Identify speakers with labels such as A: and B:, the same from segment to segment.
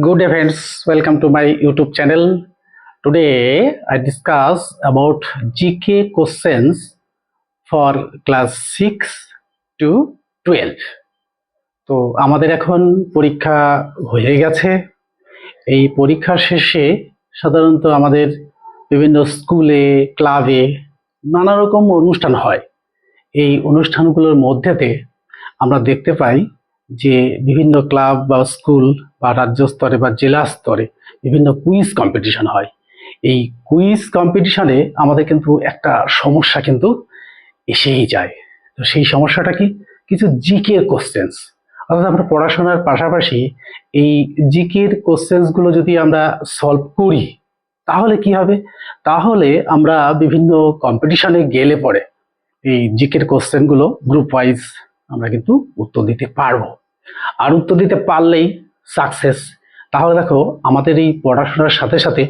A: Good day friends, welcome to my YouTube channel. Today I discuss about GK questions for class 6 to 12. তো আমাদের এখন পরীক্ষা হয়ে গেছে। এই পরীক্ষার শেষে সাধারণত আমাদের বিভিন্ন স্কুলে, ক্লাবে নানা রকম অনুষ্ঠান হয়। এই অনুষ্ঠানগুলোর মধ্যেতে আমরা দেখতে পাই যে বিভিন্ন ক্লাব বা স্কুল বা রাজ্য স্তরে বা জেলা স্তরে বিভিন্ন কুইজ কম্পিটিশন হয়। এই কুইজ কম্পিটিশনে আমাদের কিন্তু একটা সমস্যা কিন্তু এসেই যায়। তো সেই সমস্যাটা কি? কিছু জিকে কোশ্চেন্স, অর্থাৎ আমরা পড়াশোনার পাশাপাশি এই জিকের কোশ্চেন্সগুলো যদি আমরা সলভ করি তাহলে কি হবে? তাহলে আমরা বিভিন্ন কম্পিটিশনে গেলে পরে এই জিকের কোশ্চেনগুলো গ্রুপ ওয়াইজ আমরা কিন্তু উত্তর দিতে পারবো। আর উত্তর দিতে পারলেই সাকসেস। তাহলে দেখো, আমাদের এই পড়াশোনার সাথে সাথে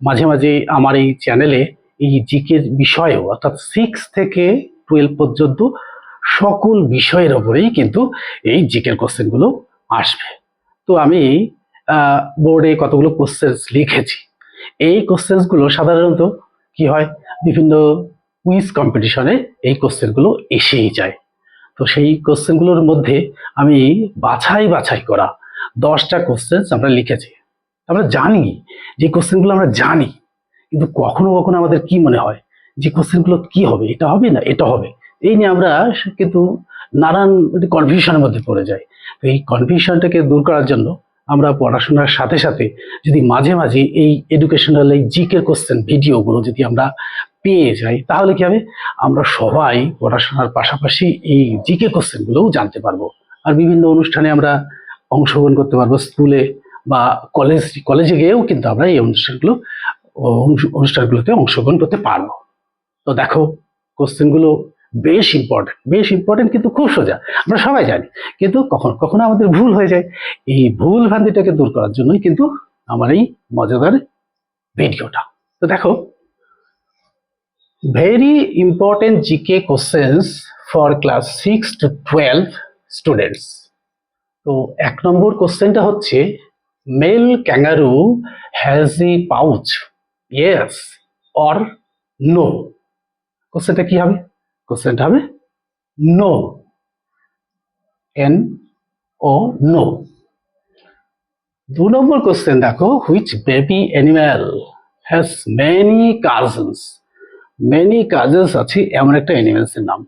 A: মাঝে মাঝে আমার এই চ্যানেলে এই জিকের বিষয়েও, অর্থাৎ 6 থেকে 12 পর্যন্ত সকল বিষয়ের ওপরেই কিন্তু এই জিকের কোশ্চেনগুলো আসবে। তো আমি বোর্ডে কতগুলো কোশ্চেন লিখেছি। এই কোশ্চেনগুলো সাধারণত কি হয়, বিভিন্ন কুইজ কম্পিটিশনে এই কোশ্চেনগুলো এসেই যায়। তো সেই কোশ্চেনগুলোর মধ্যে আমি বাছাই করা 10টা কোশ্চেন আমরা লিখেছি। আমরা জানি যে কোশ্চেনগুলো আমরা জানি, কিন্তু কখনো কখনো আমাদের কি মনে হয় যে কোশ্চেনগুলো কি হবে, এটা হবে না এটা হবে, এই নিয়ে আমরা কিন্তু নানান কনফিউশনের মধ্যে পড়ে যাই। তো এই কনফিউশনটাকে দূর করার জন্য আমরা পড়াশোনার সাথে সাথে যদি মাঝে মাঝে এই এডুকেশনাল এই জিকের কোশ্চেন ভিডিওগুলো যদি আমরা পেয়ে যাই তাহলে কি হবে, আমরা সবাই পড়াশোনার পাশাপাশি এই জিকে কোশ্চেনগুলোও জানতে পারবো। আর বিভিন্ন অনুষ্ঠানে আমরা অংশগ্রহণ করতে পারবো, স্কুলে বা কলেজে গিয়েও কিন্তু আমরা এই অনুষ্ঠানগুলোতে অংশগ্রহণ করতে পারবো। তো দেখো, কোশ্চেনগুলো বেশ ইম্পর্টেন্ট কিন্তু খুব সোজা, আমরা সবাই জানি, কিন্তু কখনো কখনো আমাদের ভুল হয়ে যায়। এই ভুল ভ্রান্তিটাকে দূর করার জন্যই কিন্তু আমার এই মজাদার ভিডিওটা। তো দেখো, very important GK questions for class 6 to 12 students. তো 1 নম্বর কোশ্চেনটা হচ্ছে, male kangaroo has a pouch, yes or no? কোশ্চেনটা কি হবে? কোশ্চেনটা হবে নো, এন ও নো। 2 নম্বর কোশ্চেন দেখো, which baby animal has many cousins? Many cousins আছে এমন একটা অ্যানিমেলসের নাম।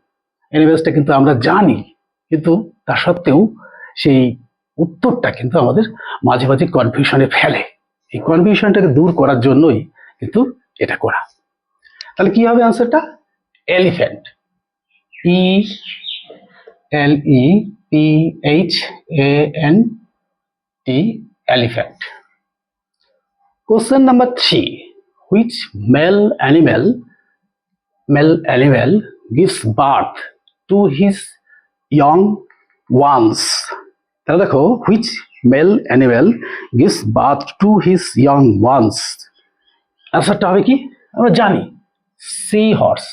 A: অ্যানিমেলসটা কিন্তু আমরা জানি, কিন্তু তা সত্ত্বেও সেই উত্তরটা কিন্তু আমাদের মাঝে মাঝে কনফিউশনে ফেলে। এই কনফিউশনটাকে দূর করার জন্যই কিন্তু এটা করা। তাহলে কি হবে আনসারটা? Elephant, E L E P H A N T, elephant. Question number 3, which male animal gives birth to his young ones? তাহলে দেখো, which male animal gives birth to his young ones? আনসারটা হবে কি? আমরা জানি, sea horse,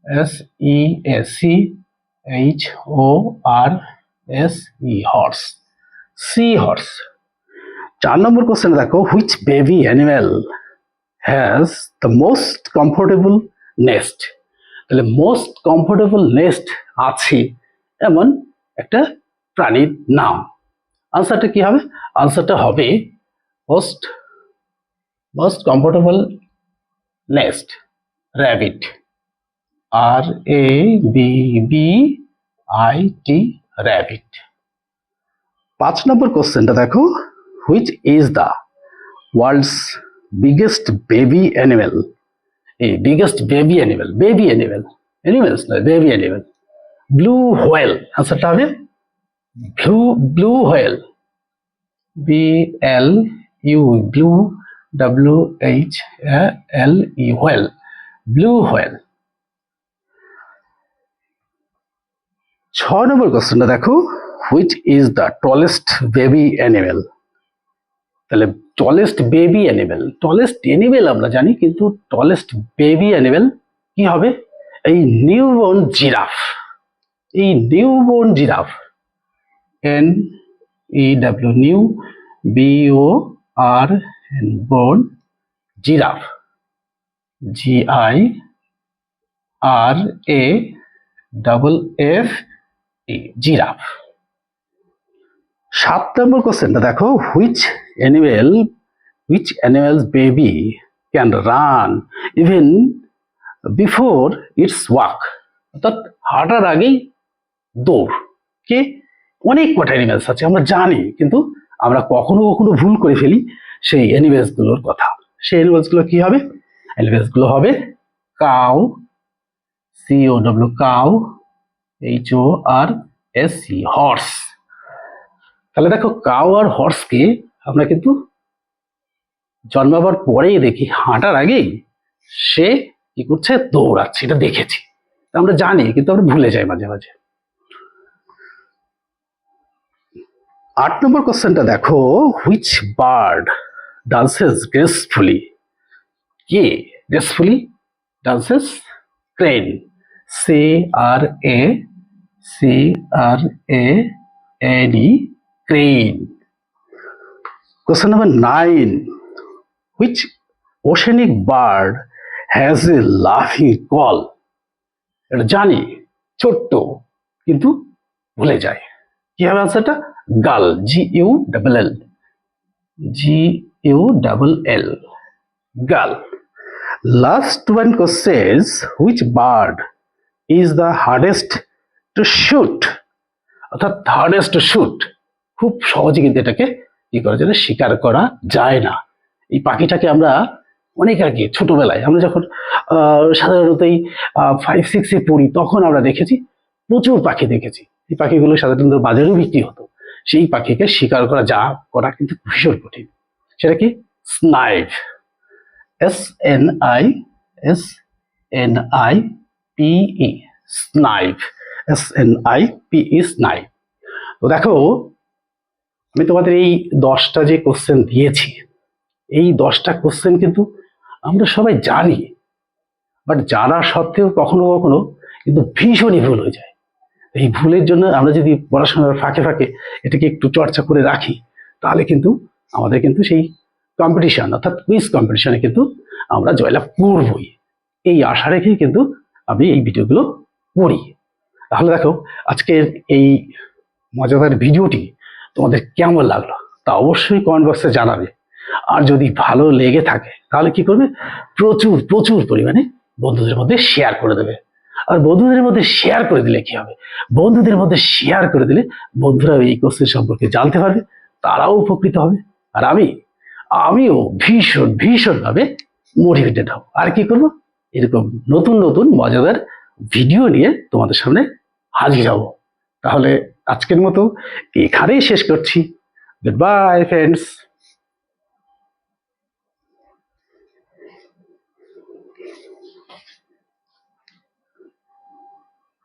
A: S E S C H O R S E, horse, sea horse. 4 নম্বর question দেখো, which baby animal has the most comfortable nest? তাহলে most comfortable nest আছে এমন একটা প্রাণীর নাম। আনসারটা কি হবে? আনসারটা হবে most comfortable nest, rabbit, R A B B I T, rabbit. 5 নম্বর কোশ্চেনটা দেখো, which is the world's biggest baby animal? এই বিগেস্ট বেবি অ্যানিমেল, অ্যানিমেলস নয়, বেবি অ্যানিমেল, ব্লু হোয়েল। আনসারটা হবে blue whale, B L U, blue, W H L E, whale, blue whale. 6 নম্বর কোশ্চেনটা দেখো, which is the tallest baby animal? তাহলে tallest baby animal আমরা জানি, কিন্তু টলেস্ট বেবি অ্যানিমেল কি হবে? এই newborn giraffe, N E W, new BORN, born, giraffe, GIRAFFE, giraffe. 7 নম্বর কোশ্চেনটা দেখো, which animal's baby can run even before its walk, অর্থাৎ হাঁটার আগেই দৌড়। কে? অনেক কটা অ্যানিমেলস আছে আমরা জানি, কিন্তু আমরা কখনো কখনো ভুল করে ফেলি সেই অ্যানিমেলস গুলোর কথা। সেই অ্যানিমেলস গুলো কি হবে? অ্যানিমেলস গুলো হবে cow, COW, cow, HORSE, horse. তাহলে দেখো, কাউ আর হর্সকে আমরা কিন্তু জন্মাবার পরেই দেখি হাঁটার আগেই সে কি করছে? দৌড়াচ্ছে। এটা দেখেছি, আমরা জানি, কিন্তু আমরা ভুলে যাই মাঝে মাঝে। 8 নম্বর কোশ্চেনটা দেখো, which bird dances gracefully? K gracefully dances? Crane, CRANE, crane. Question number 9. Which oceanic bird has a laughing call? এটা জানি, ছোট্ট, কিন্তু ভুলে যায়। কি হবে আনসারটা? গাল, GULL, গাল। Last one question, which bird is the hardest to shoot? অর্থাৎ hardest to shoot, খুব সহজে কিন্তু এটাকে কি করা যায় না, শিকার করা যায় না। এই পাখিটাকে আমরা অনেক আগে ছোটবেলায়, আমরা যখন সাধারণত 5-6-এ পড়ি, তখন আমরা দেখেছি, প্রচুর পাখি দেখেছি। এই পাখিগুলো সাধারণত বাজারেও বিক্রি হতো। সেই পাখিকে শিকার করা কিন্তু ভীষণ কঠিন। সেটা কি? Snipe, SNIPE, snipe, SNIPE, snipe. তো দেখো, আমি তোমাদের এই 10টা যে কোশ্চেন দিয়েছি, এই 10টা কোশ্চেন কিন্তু আমরা সবাই জানি, বাট জানা সত্ত্বেও কখনো কখনো কিন্তু ভীষণই ভুল হয়ে যায়। এই ভুলের জন্য আমরা যদি পড়াশোনার ফাঁকে ফাঁকে এটাকে একটু চর্চা করে রাখি, তাহলে কিন্তু আমাদের কিন্তু সেই কম্পিটিশন, অর্থাৎ কুইজ কম্পিটিশনে কিন্তু আমরা জয়লাভ করবই। এই আশা রেখেই কিন্তু আমি এই ভিডিওগুলো করি। তাহলে দেখো, আজকের এই মজাদার ভিডিওটি তোমাদের কেমন লাগলো তা অবশ্যই কমেন্ট বক্সে জানাবে। আর যদি ভালো লেগে থাকে তাহলে কি করবে? প্রচুর প্রচুর পরিমাণে বন্ধুদের মধ্যে শেয়ার করে দেবে। আর বন্ধুদের মধ্যে শেয়ার করে দিলে কি হবে? বন্ধুদের মধ্যে শেয়ার করে দিলে বন্ধুরা এই কোর্সের সম্পর্কে জানতে পারবে, তারাও উপকৃত হবে, আর আমিও ভীষণভাবে মোটিভেটেড হব। আর কি করব? এরকম নতুন নতুন মজাদার ভিডিও নিয়ে তোমাদের সামনে হাজির হব। তাহলে আজকের মতো এখানেই শেষ করছি। Good bye friends.